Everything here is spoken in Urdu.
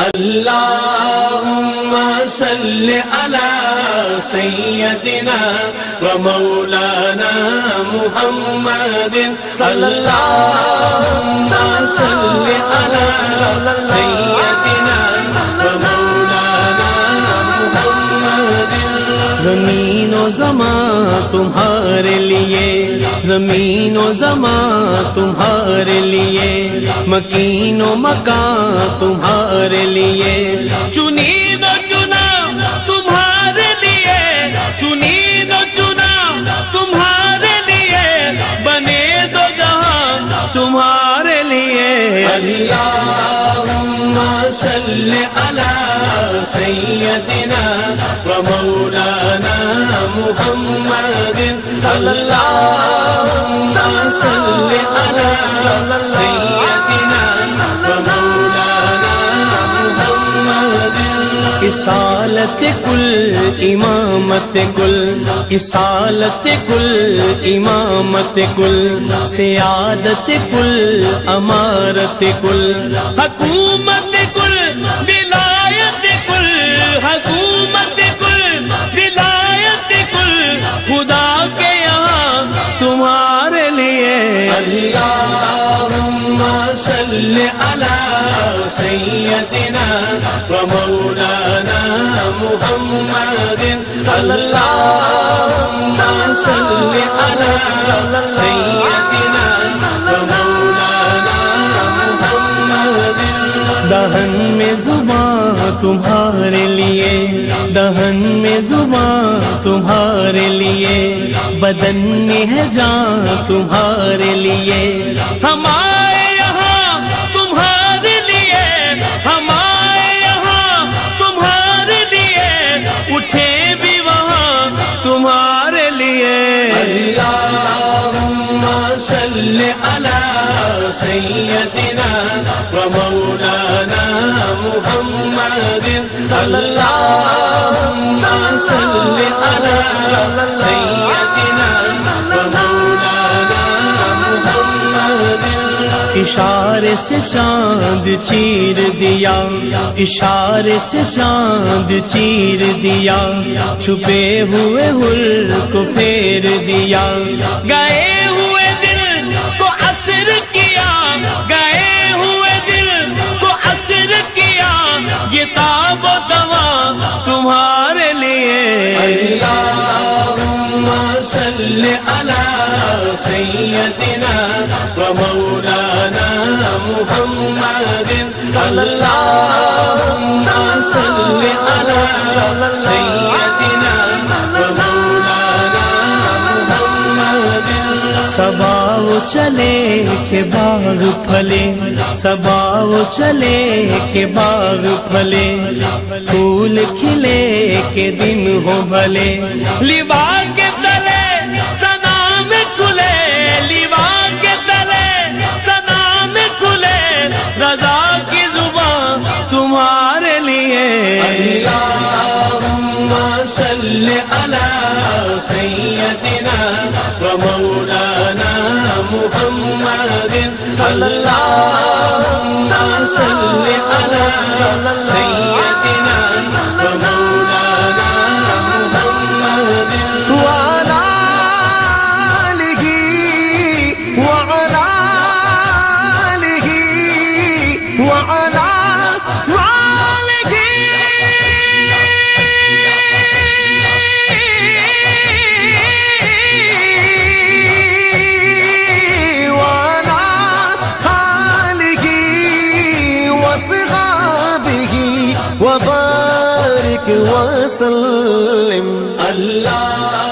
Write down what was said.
اللهم صل على سيدنا ومولانا محمد اللهم صل على سيدنا ومولانا محمد زمین و زمان تمہارے لیے زمین و زمان تمہارے لیے مکین و مکان تمہارے لیے چنین و چنا تمہارے لیے چنین و چنا تمہارے لیے بنے دو جہاں تمہارے لیے اللہم صل علی سیدنا ومولانا محمد اللہم صل علی سیدنا ومولانا محمد اصالت کل امامت کل اصالت کل امامت کل سیادت کل امارت کل حکومت کل ولایت کل حکومت کل ولایت کل خدا کے یہاں تمہارے لیے اللہم صل علی سیدنا ومولانا محمد اللہم صل علی سیدنا ومولانا محمد دہن میں زبان تمہارے لیے دہن میں زبان تمہارے لیے بدن میں ہے جان تمہارے لیے ہمارے یہاں تمہارے لیے ہمارے یہاں تمہارے لیے اٹھے بھی وہاں تمہارے لیے اللہم صل علی سیدنا ومولانا محمد اللہم صل علی سیدنا ومولانا محمد اشارے سے چاند چیر دیا اشارے سے چاند چیر دیا چھپے ہوئے ہر کو پھیر دیا گئے ہوئے دل کو اثر کیا گئے ہوئے دل کو اثر کیا یہ تاب و دوا تمہارے لیے اللہم صل علی سیدنا ومولانا محمد اللہم صل علی سیدنا ومولانا محمد سباؤ چلے کہ باغ پھلے سباؤ چلے کہ باغ پھلے پھول کھلے کہ دن ہو بھلے لیوا کے تلے سنام کھلے لیوا کے تلے سنام کھلے رضا کی زبان تمہارے لیے اللہم صل علی سیدنا ومولانا محمد اللہم صل علی سیدنا ومولانا محمد وعلى آله وعلى آله وعلى آله وعلى آله وصحابه وبارك وسلم اللہ